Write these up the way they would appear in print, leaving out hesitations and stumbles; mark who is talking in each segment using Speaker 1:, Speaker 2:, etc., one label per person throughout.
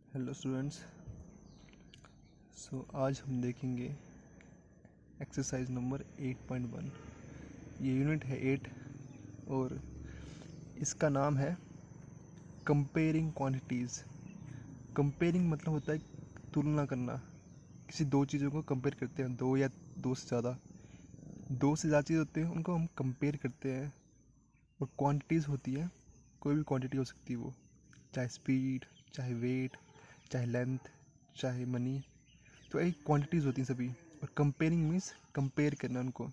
Speaker 1: Hello students. आज हम देखेंगे एक्सरसाइज नंबर 8.1। ये यूनिट है 8 और इसका नाम है कंपेयरिंग क्वांटिटीज़। कंपेयरिंग मतलब होता है तुलना करना। किसी दो चीज़ों को कंपेयर करते हैं, दो या दो से ज़्यादा चीज़ होते हैं, उनको हम कंपेयर करते हैं। और क्वांटिटीज़ होती है, कोई भी क्वांटिटी हो सकती है, वो चाहे स्पीड, चाहे वेट, चाहे लेंथ, चाहे मनी। तो एक क्वांटिटीज़ होती हैं सभी। और कंपेयरिंग मीन्स कंपेयर करना उनको।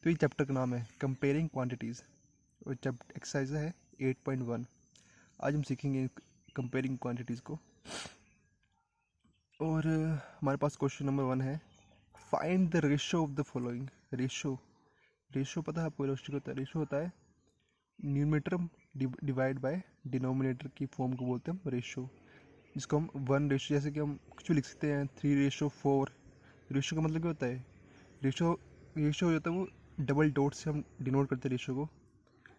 Speaker 1: तो ये चैप्टर का नाम है कंपेयरिंग क्वांटिटीज़ और चैप्टर एक्सरसाइज है 8.1। आज हम सीखेंगे कंपेयरिंग क्वांटिटीज़ को। और हमारे पास क्वेश्चन नंबर 1 है, find the ratio of the following. Ratio पता है आपको? रेशो होता है, न्यूमरेटर डिवाइड बाय डिनोमिनेटर की फॉर्म को बोलते हैं हम रेशो, जिसको हम 1 रेशो, जैसे कि हम कुछ भी लिख सकते हैं 3:4। रेशो का मतलब क्या होता है? रेशो जो होता है वो डबल डॉट से हम डिनोट करते हैं रेशो को।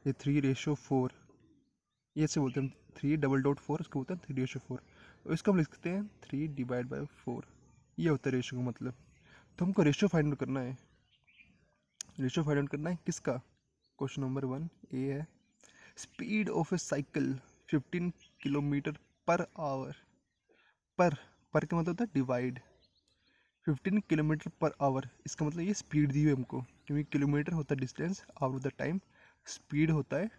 Speaker 1: ये 3:4, ये ऐसे बोलते हैं हम, 3:4 उसको बोलते हैं 3:4। और इसको हम लिख सकते हैं 3/4। ये होता है रेशो का मतलब। तो हमको रेशो फाइंड आउट करना है। रेशो फाइंड आउट करना है किसका? क्वेश्चन नंबर 1 ए है, speed of a cycle 15 kilometre per our. पर का मतलब होता है डिवाइड। 15 किलोमीटर पर आवर, इसका मतलब ये स्पीड दी हुई है हमको, क्योंकि किलोमीटर होता है डिस्टेंस, आवर होता है टाइम, स्पीड होता है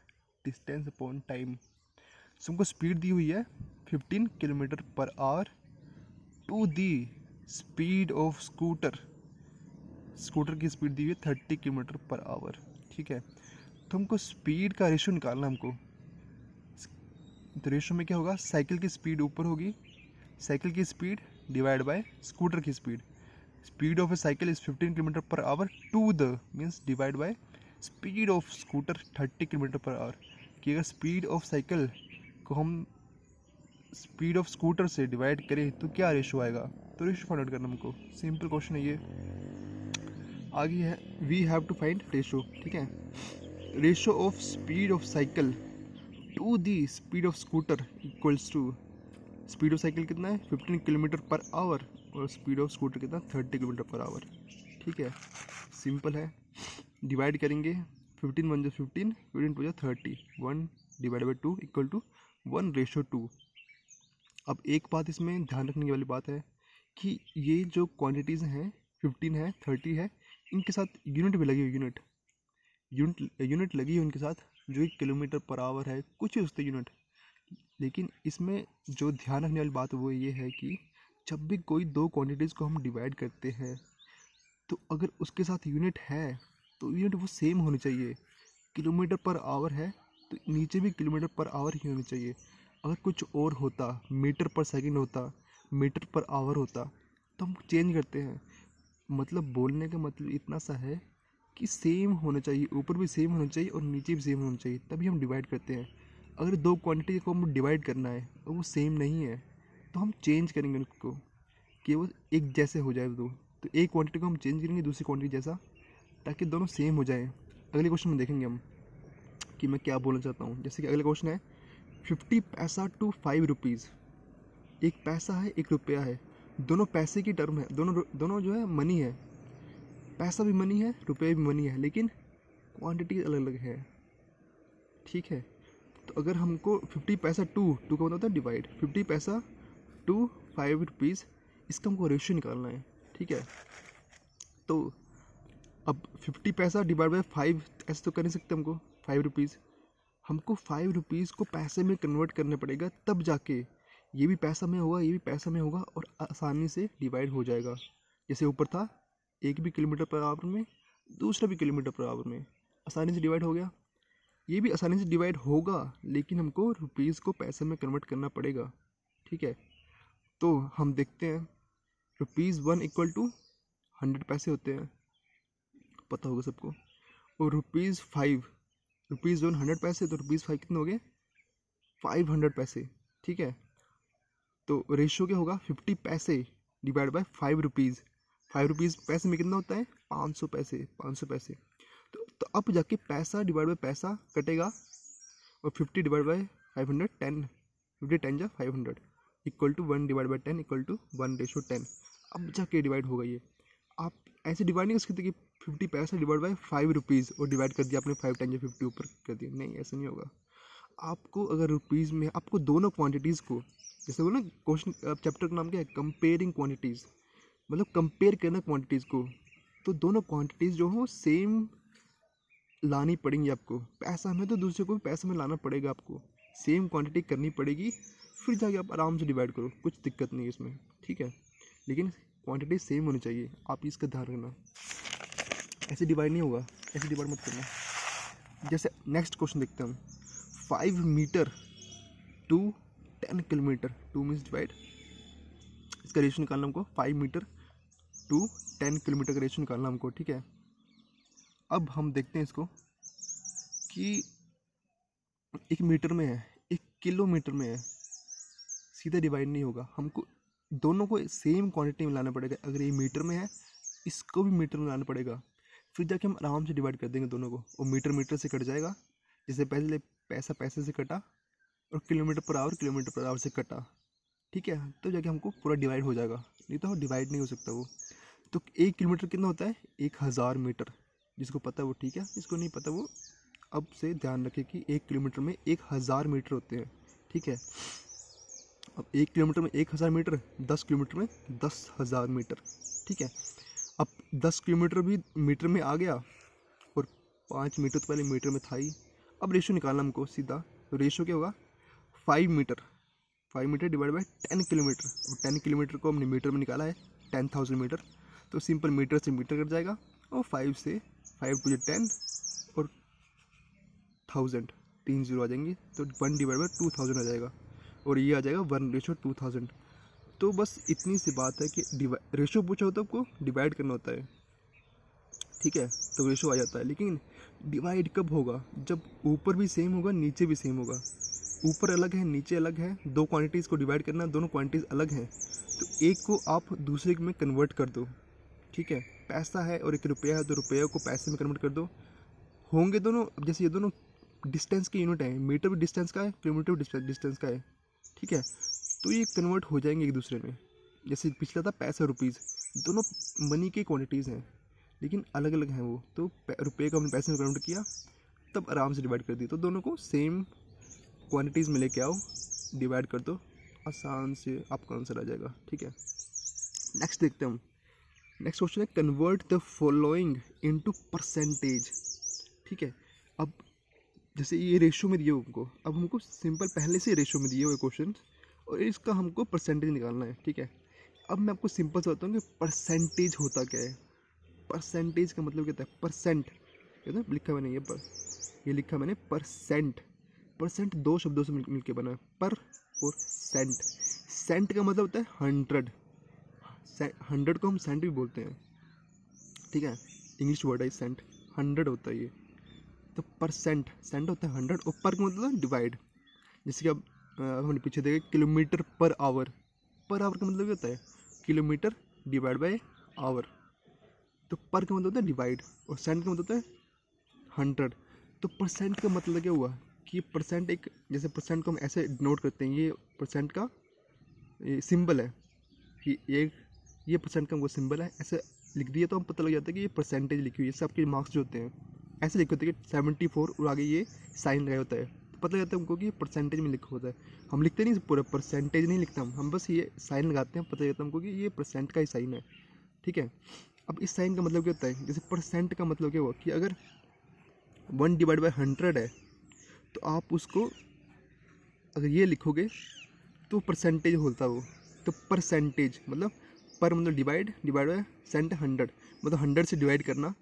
Speaker 1: डिस्टेंस अपॉन टाइम। सो हमको स्पीड दी हुई है 15 kilometre per hour to the speed of scooter की स्पीड दी हुई है 30 किलोमीटर पर आवर। ठीक है, तो हमको स्पीड का रेशो निकालना हमको। तो रेशो में क्या होगा? साइकिल की स्पीड ऊपर होगी, साइकिल की स्पीड डिवाइड बाय स्कूटर की speed. Speed of a cycle is 15 kilometre per hour to the means divide by speed of scooter 30 kilometre per hour. कि अगर स्पीड ऑफ साइकिल को हम स्पीड ऑफ स्कूटर से divide करें तो क्या ratio आएगा? तो रेशो फाइंड आउट करना हमको, सिंपल क्वेश्चन है ये। आगे है, we have to find ratio. ठीक है, ratio of speed of cycle to the speed of scooter equals to, speed of cycle कितना है 15 किलोमीटर पर आवर और स्पीड ऑफ स्कूटर कितना 30 किलोमीटर पर आवर। ठीक है, सिंपल है। डिवाइड करेंगे, 15 1 15, 15 2 30, 1 डिवाइड बाई 2 इक्वल टू 1:2। अब एक बात इसमें ध्यान रखने वाली बात है कि ये जो क्वांटिटीज़ हैं 15 है 30 है, इनके साथ यूनिट भी लगी हुई, यूनिट लगी हुई उनके साथ, जो एक किलोमीटर पर आवर है, कुछ ही उससे यूनिट। लेकिन इसमें जो ध्यान रखने वाली बात वो ये है कि जब भी कोई दो क्वांटिटीज़ को हम डिवाइड करते हैं तो अगर उसके साथ यूनिट है तो यूनिट वो सेम होनी चाहिए। किलोमीटर पर आवर है तो नीचे भी किलोमीटर पर आवर ही होनी चाहिए। अगर कुछ और होता, मीटर पर सेकंड होता, मीटर पर आवर होता, तो हम चेंज करते हैं। मतलब बोलने का मतलब इतना सा है कि सेम होना चाहिए, ऊपर भी सेम होना चाहिए और नीचे भी सेम होना चाहिए, तभी हम डिवाइड करते हैं। अगर दो क्वांटिटी को हम डिवाइड करना है और वो सेम नहीं है तो हम चेंज करेंगे उसको कि वो एक जैसे हो जाए दो। तो एक क्वांटिटी को हम चेंज करेंगे दूसरी क्वांटिटी जैसा, ताकि दोनों सेम हो जाए। अगले क्वेश्चन में देखेंगे हम कि मैं क्या बोलना चाहता हूँ। जैसे कि अगला क्वेश्चन है 50 पैसा टू 5 रुपीज़। एक पैसा है एक रुपया है, दोनों पैसे की टर्म है, दोनों जो है मनी है। पैसा भी मनी है, रुपये भी मनी है, लेकिन क्वांटिटी अलग अलग है। ठीक है, तो अगर हमको 50 पैसा टू का मतलब होता है डिवाइड, 50 पैसा टू 5 रुपीज़, इसका हमको रेशियो निकालना है। ठीक है, तो अब 50 पैसा डिवाइड बाई 5 ऐसे तो कर नहीं सकते हमको। 5 रुपीज़, हमको 5 रुपीज़ को पैसे में कन्वर्ट करना पड़ेगा, तब जाके ये भी पैसा में होगा, ये भी पैसा में होगा और आसानी से डिवाइड हो जाएगा। जैसे ऊपर था, एक भी किलोमीटर पर आवर में, दूसरा भी किलोमीटर पर आवर में, आसानी से डिवाइड हो गया। ये भी आसानी से डिवाइड होगा, लेकिन हमको रुपीज़ को पैसे में कन्वर्ट करना पड़ेगा। ठीक है, तो हम देखते हैं, ₹1 इक्वल टू 100 पैसे होते हैं, पता होगा सबको। और रुपीज़ 100 पैसे, तो ₹5 कितने हो गए? 500 पैसे। ठीक है, तो रेशियो क्या होगा? 50 पैसे डिवाइड बाय 5 रुपीज़। 5 रुपीज़ पैसे में कितना होता है? 500 पैसे। 500 पैसे, तो अब जाके पैसा डिवाइड बाय पैसा कटेगा और 50 डिवाइड बाय 500 10, 50 10 जा 500, इक्वल टू 1/10 इक्वल टू 1:10। अब जाके डिवाइड होगा ये। आप ऐसे डिवाइड नहीं कर सकते कि 50 पैसा डिवाइड बाई 5 रुपीज़ और डिवाइड कर दिया आपने 5 टाइम या 50 ऊपर कर दिया, नहीं ऐसा नहीं होगा। आपको अगर रुपीज़ में आपको दोनों क्वांटिटीज़ को, जैसे बोलो ना क्वेश्चन चैप्टर का नाम क्या है, कंपेयरिंग क्वांटिटीज़, मतलब कंपेयर करना क्वांटिटीज़ को, तो दोनों क्वांटिटीज़ जो हो सेम लानी पड़ेंगी आपको। पैसा में तो दूसरे को भी पैसे में लाना पड़ेगा, आपको सेम क्वांटिटी करनी पड़ेगी, फिर जाके आप आराम से डिवाइड करो, कुछ दिक्कत नहीं है इसमें, ठीक है। लेकिन क्वांटिटी सेम होनी चाहिए, आप इसका ध्यान रखना। ऐसे डिवाइड नहीं होगा, ऐसे डिवाइड मत करना। जैसे नेक्स्ट क्वेश्चन देखते हैं हम, 5 metre to 10 kilometre, 2 means divide, इसका रेशियो निकालना हमको, 5 मीटर टू 10 किलोमीटर का रेशियो निकालना हमको, ठीक है। अब हम देखते हैं इसको कि 1 मीटर में है, 1 किलोमीटर में है, सीधा डिवाइड नहीं होगा, हमको दोनों को सेम क्वांटिटी में लाना पड़ेगा। अगर ये मीटर में है, इसको भी मीटर में लाना पड़ेगा, फिर जाके हम आराम से डिवाइड कर देंगे दोनों को, और मीटर मीटर से कट जाएगा, जैसे पहले पैसा पैसे से कटा और किलोमीटर पर आवर से कटा, ठीक है, तो जाके हमको पूरा डिवाइड हो जाएगा, नहीं तो डिवाइड नहीं हो सकता वो। तो 1 किलोमीटर कितना होता है, 1000 मीटर, जिसको पता है वो ठीक है, जिसको नहीं पता वो अब से ध्यान रखे कि 1 किलोमीटर में 1000 मीटर होते हैं, ठीक है। अब 1 किलोमीटर में 1000 मीटर, 10 किलोमीटर में 10,000 मीटर, ठीक है। अब 10 किलोमीटर भी मीटर में आ गया, और 5 मीटर तो पहले मीटर में था ही। अब रेशो निकालना हमको सीधा, तो रेशो क्या होगा, 5 metre, 5 metre divide by 10 kilometre. अब 10 किलोमीटर को हमने मीटर में निकाला है, 10,000 मीटर, तो सिंपल मीटर से मीटर कट जाएगा, और 5 से 5 टू 10 और 1000, 3 जीरो आ जाएंगे, तो 1 डिवाइड बाई 2000 आ जाएगा, और ये आ जाएगा 1:2000। तो बस इतनी सी बात है कि रेशो पूछा होता है आपको, डिवाइड करना होता है, ठीक है, तो रेशो आ जाता है। लेकिन डिवाइड कब होगा, जब ऊपर भी सेम होगा नीचे भी सेम होगा। ऊपर अलग है नीचे अलग है, दो क्वांटिटीज़ को डिवाइड करना, दोनों क्वांटिटीज़ अलग हैं, तो एक को आप दूसरे में कन्वर्ट कर दो, ठीक है। पैसा है और 1 रुपया है, तो रुपये को पैसे में कन्वर्ट कर दो, होंगे दोनों। अब जैसे ये दोनों डिस्टेंस की यूनिट है, मीटर भी डिस्टेंस का है, किलोमीटर भी डिस्टेंस का है, ठीक है, तो ये कन्वर्ट हो जाएंगे एक दूसरे में। जैसे पिछला था पैसा रुपीज़, दोनों मनी की क्वांटिटीज़ हैं, लेकिन अलग अलग हैं वो, तो रुपये को हमने पैसे में कन्वर्ट किया, तब आराम से डिवाइड कर दिया। तो दोनों को सेम क्वांटिटीज़ में लेके आओ, डिवाइड कर दो, आसान से आपका आंसर आ जाएगा, ठीक है। नेक्स्ट देखते हैं हम, नेक्स्ट क्वेश्चन है, convert the following into percentage, ठीक है। अब जैसे ये रेशो में दिए हमको, अब हमको सिंपल पहले से रेशो में दिए हुए क्वेश्चन, और इसका हमको परसेंटेज निकालना है, ठीक है। अब मैं आपको सिंपल से बताता हूँ कि परसेंटेज होता क्या है। परसेंटेज का मतलब क्या होता है, परसेंट, कहते हैं लिखा मैंने ये लिखा मैंने परसेंट। परसेंट दो शब्दों से मिलकर बना है, पर और सेंट। सेंट का मतलब होता है 100, 100 को हम सेंट भी बोलते हैं, ठीक है, इंग्लिश वर्ड है सेंट, 100 होता है ये। तो परसेंट, सेंट होता है 100, और पर का मतलब डिवाइड। जैसे कि अब हमने पीछे देखे किलोमीटर पर आवर का मतलब क्या होता है, किलोमीटर डिवाइड बाय आवर। तो पर का मतलब होता है डिवाइड, और सेंट का मतलब होता है 100। तो परसेंट का मतलब क्या हुआ कि परसेंट एक, जैसे परसेंट को हम ऐसे नोट करते हैं, ये परसेंट का ये सिंबल है कि ये परसेंट का हमको सिंबल है, ऐसे लिख दिया तो हम पता लग जाता है कि ये परसेंटेज लिखी हुई है। इससे आपके मार्क्स जो होते हैं ऐसे लिखे होते हैं कि 74 और आगे ये साइन लगाया होता है, तो पता लग जाता है हमको कि ये परसेंटेज में लिखा होता है। हम लिखते नहीं पूरा परसेंटेज नहीं लिखता, हम बस ये साइन लगाते हैं, पता लग जाता है हमको कि ये परसेंट का ही साइन है, ठीक है। अब इस साइन का मतलब क्या होता है, जैसे परसेंट का मतलब क्या हुआ कि अगर 1/100 है, तो आप उसको अगर ये लिखोगे तो परसेंटेज होता है वो। तो परसेंटेज मतलब पर मतलब डिवाइड बाय सेंट 100, मतलब 100 से डिवाइड करना,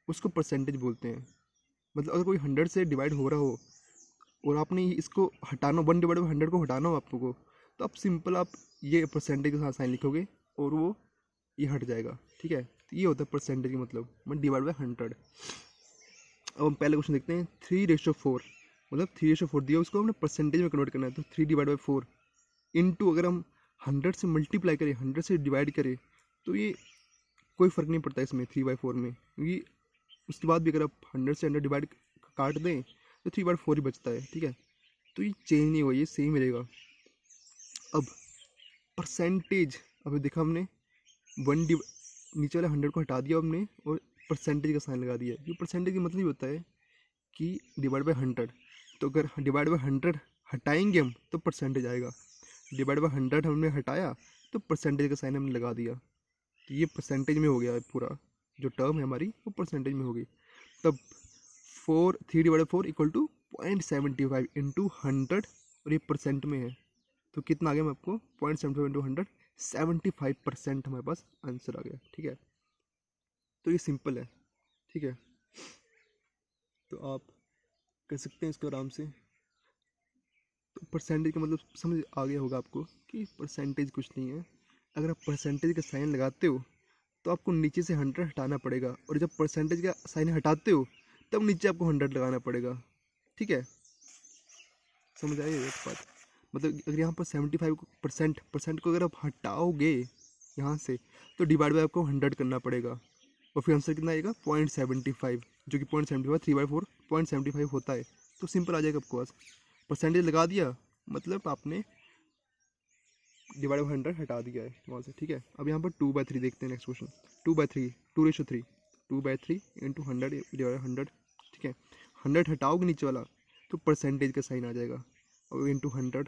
Speaker 1: उसको परसेंटेज बोलते हैं। मतलब अगर कोई 100 से डिवाइड हो रहा हो और आपने इसको हटाना, 1/100 को हटाना हो आपको, तो आप सिंपल आप ये परसेंटेज के साथ साइन लिखोगे और वो ये हट जाएगा, ठीक है। तो ये होता है परसेंटेज का मतलब डिवाइड बाय 100। अब हम पहले क्वेश्चन देखते हैं, 3:4, मतलब 3:4 दिया, उसको हमने परसेंटेज में कन्वर्ट करना है, तो 3/4 इंटू, अगर हम 100 से मल्टीप्लाई करें, 100 से डिवाइड करें, तो ये कोई फ़र्क नहीं पड़ता इसमें 3/4 में, क्योंकि उसके बाद भी अगर आप 100 से 100 डिवाइड काट दें तो 3/4 ही बचता है, ठीक है। तो ये चेंज नहीं हुआ, ये सेम रहेगा। अब परसेंटेज अभी देखा हमने नीचे वाले 100 को हटा दिया हमने और परसेंटेज का साइन लगा दिया। ये परसेंटेज का मतलब ये होता है कि डिवाइड बाय 100, तो अगर डिवाइड बाय 100 हटाएंगे हम तो परसेंटेज आएगा, डिवाइड बाय 100 हमने हटाया तो परसेंटेज का साइन हमने लगा दिया, तो ये परसेंटेज में हो गया है, पूरा जो टर्म है हमारी वो परसेंटेज में हो गई। तब 3 डिवाइड 4 इक्वल टू 0.75 इंटू 100 और ये परसेंट में है तो कितना आ गया मैं आपको 0.75 इंटू 100, 75% हमारे पास आंसर आ गया। ठीक है, तो ये सिंपल है। ठीक है, तो आप कर सकते हैं इसको आराम से। तो परसेंटेज का मतलब समझ आ गया होगा आपको कि परसेंटेज कुछ नहीं है। अगर आप परसेंटेज का साइन लगाते हो तो आपको नीचे से 100 हटाना पड़ेगा, और जब परसेंटेज का साइन हटाते हो तब नीचे आपको 100 लगाना पड़ेगा। ठीक है, समझ आई एक बात? मतलब अगर यहाँ पर 75% को अगर आप हटाओगे यहाँ से तो डिवाइड बाय आपको 100 करना पड़ेगा, और फिर आंसर कितना आएगा 0.75, जो कि 0.75 3/4 0.75 होता है। तो सिंपल आ जाएगा आपको पास, परसेंटेज लगा दिया मतलब आपने डिवाइड बाय 100 हटा दिया है वहाँ से। ठीक है, अब यहाँ पर 2/3 देखते हैं। Next question 2/3 2:3 2/3 into 100 divide 100। ठीक है, 100 हटाओगे नीचे वाला तो परसेंटेज का साइन आ जाएगा, और इंटू 100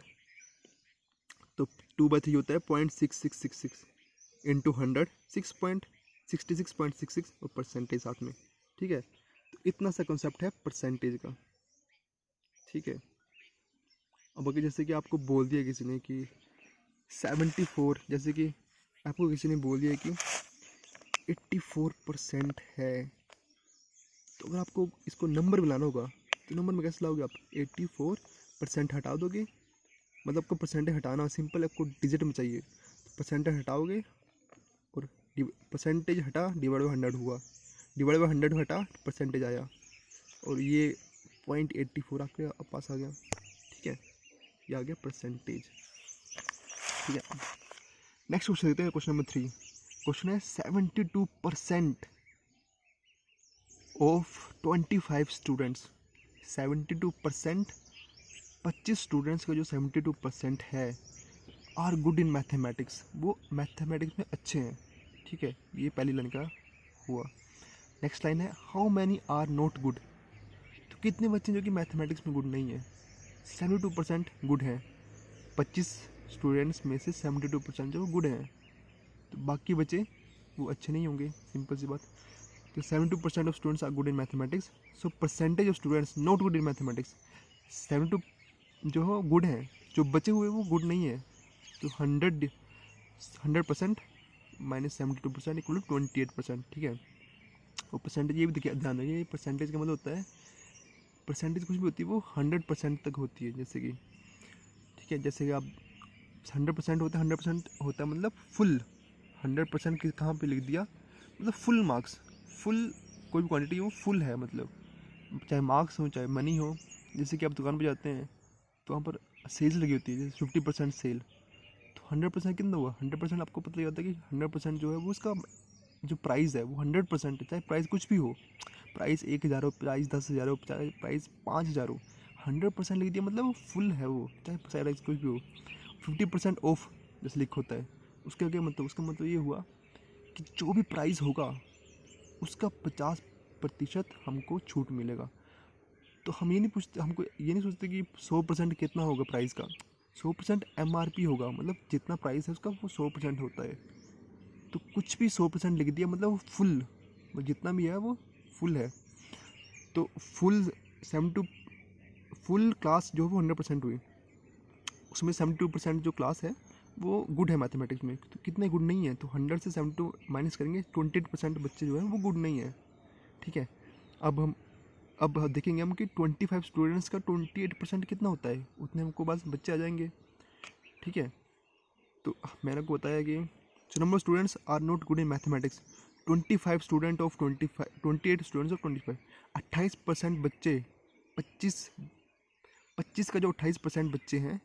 Speaker 1: तो 2/3 होता है 0.6666 इंटू 100 6.6666 और परसेंटेज साथ में। ठीक है, तो इतना सा कॉन्सेप्ट है परसेंटेज का। ठीक है, अब अगर जैसे कि आपको बोल दिया किसी ने कि 74, जैसे कि आपको किसी ने बोल दिया कि 84% है, तो अगर आपको इसको नंबर मिलाना होगा तो नंबर में कैसे लाओगे आप? 84% हटा दोगे, मतलब आपको परसेंटेज हटाना सिंपल है, आपको डिजिट में चाहिए, तो परसेंटेज हटाओगे और परसेंटेज हटा डिवाइड बाय 100 हुआ, डिवाइड बाय 100 हटा परसेंटेज आया, और ये 0.84 आपके पास आ गया। ठीक है, ये आ गया परसेंटेज। ठीक है, नेक्स्ट क्वेश्चन देखते हैं, क्वेश्चन नंबर 3। क्वेश्चन है 72% ऑफ 25 स्टूडेंट्स, 72% 25 स्टूडेंट्स का जो 72% है आर गुड इन मैथमेटिक्स, वो मैथमेटिक्स में अच्छे हैं। ठीक है, ये पहली लाइन का हुआ। नेक्स्ट लाइन है how many are not good, तो कितने बच्चे जो कि मैथमेटिक्स में गुड नहीं है? 72% गुड हैं, 25 स्टूडेंट्स में से 72% जो गुड हैं, तो बाकी बच्चे वो अच्छे नहीं होंगे, सिंपल सी बात। तो 72% of students are good in mathematics, so percentage of students not good in mathematics 72 जो हो गुड हैं, जो बचे हुए वो गुड नहीं है, तो 100% माइनस 72% इक्वल टू 28%। ठीक है, और परसेंटेज ये भी ध्यान रखिए, परसेंटेज का मतलब होता है परसेंटेज कुछ भी होती है वो 100% तक होती है, जैसे कि ठीक है, जैसे कि आप 100% होता है, 100% होता है मतलब फुल 100% कहाँ पे लिख दिया, मतलब फुल मार्क्स, फुल कोई भी क्वांटिटी हो फुल है, मतलब चाहे मार्क्स हो चाहे मनी हो। जैसे कि आप दुकान पर जाते हैं तो वहाँ पर सेल्स लगी होती है, जैसे 50% सेल, तो 100% कितना हुआ? 100% आपको पता ही होता है कि 100% जो है वो उसका जो प्राइस है वो 100% है, चाहे प्राइस कुछ भी हो, प्राइस 1000 हो, प्राइस 10,000 हो, चाहे प्राइस 5000 हो, 100% लिख दिया मतलब वो फुल है, वो चाहे प्राइस कुछ भी हो। 50% ऑफ जैसे लिख होता है, उसका क्या मतलब? उसका मतलब ये हुआ कि जो भी प्राइस होगा उसका 50% हमको छूट मिलेगा। तो हम ये नहीं पूछते, हमको ये नहीं सोचते कि 100% कितना होगा प्राइस का, 100% MRP होगा, मतलब जितना प्राइस है उसका वो 100% होता है। तो कुछ भी 100% लिख दिया मतलब वो फुल, वो जितना भी है वो फुल है। तो फुल क्लास जो वो 100% हुई, उसमें 72% जो क्लास है वो गुड है मैथमेटिक्स में, तो कितने गुड नहीं है? तो 100 से 72 माइनस करेंगे, 28% बच्चे जो है वो गुड नहीं है। ठीक है, अब देखेंगे हम कि 25 स्टूडेंट्स का 28% कितना होता है, उतने हमको बस बच्चे आ जाएंगे। ठीक है, तो मैंने आपको बताया कि number students are not good in mathematics 25 student of 28 students of 25, 28% बच्चे 25 का जो 28% बच्चे हैं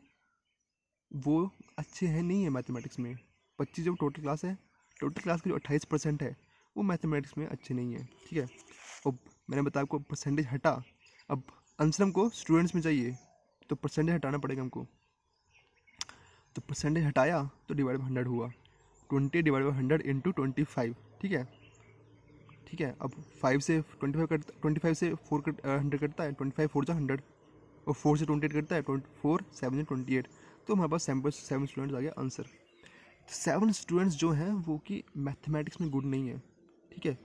Speaker 1: वो अच्छे हैं नहीं है मैथमेटिक्स में। 25 जो टोटल क्लास है, टोटल क्लास का जो 28% है वो मैथमेटिक्स में अच्छे नहीं है। ठीक है, अब मैंने बताया आपको परसेंटेज हटा, अब आंसर हमको स्टूडेंट्स में चाहिए तो परसेंटेज हटाना पड़ेगा हमको। तो परसेंटेज हटाया तो डिवाइड बाई 100 हुआ, 20 डिवाइड बाई 100 इंटू 25, ठीक है। ठीक है, अब 5 से 25 कट 25 से 4 कट 100 कटता है, 25 4 जा 100, और 4 से 28 कटता है, 4 7 28, तो हमारे पास 7 स्टूडेंट्स आ गया आंसर। तो 7 स्टूडेंट्स जो हैं वो कि मैथमेटिक्स में गुड नहीं है, ठीक है।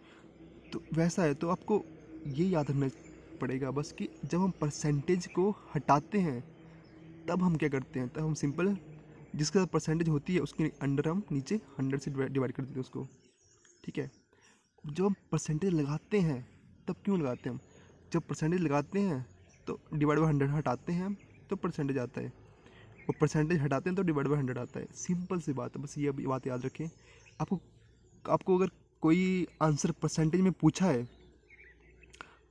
Speaker 1: तो वैसा है तो आपको ये याद रखना पड़ेगा बस कि जब हम परसेंटेज को हटाते हैं तब हम क्या करते हैं, तब हम सिंपल जिसके साथ परसेंटेज होती है उसके अंडर हम नीचे 100 से डिवाइड कर देते हैं उसको, ठीक है। जब हम परसेंटेज लगाते हैं तब क्यों लगाते हैं हम, जब परसेंटेज लगाते हैं तो डिवाइड बाई 100 हटाते हैं हम तो परसेंटेज आता है, और परसेंटेज हटाते हैं तो डिवाइड बाई 100 आता है। सिंपल सी बात है, बस ये बात याद रखें। आपको आपको अगर कोई आंसर परसेंटेज में पूछा है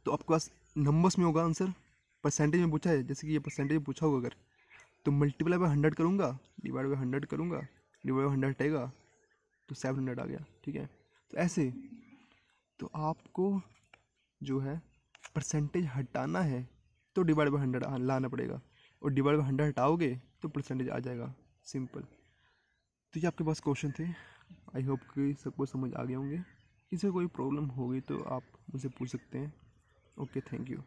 Speaker 1: तो आपके पास नंबर्स में होगा आंसर, परसेंटेज में पूछा है जैसे कि ये परसेंटेज में पूछा होगा अगर, तो मल्टीप्लाई बाई 100 करूँगा, डिवाइड बाई 100 करूँगा, डिवाइड बाई 100 हटेगा तो 700 आ गया, ठीक है। तो ऐसे तो आपको जो है परसेंटेज हटाना है तो डिवाइड बाई 100 लाना पड़ेगा, और डिवाइड बाई 100 हटाओगे तो परसेंटेज आ जाएगा, सिंपल। तो ये आपके पास क्वेश्चन थे, आई होप कि सबको समझ आ गए होंगे। किसी को कोई प्रॉब्लम होगी तो आप मुझसे पूछ सकते हैं। Okay, thank you.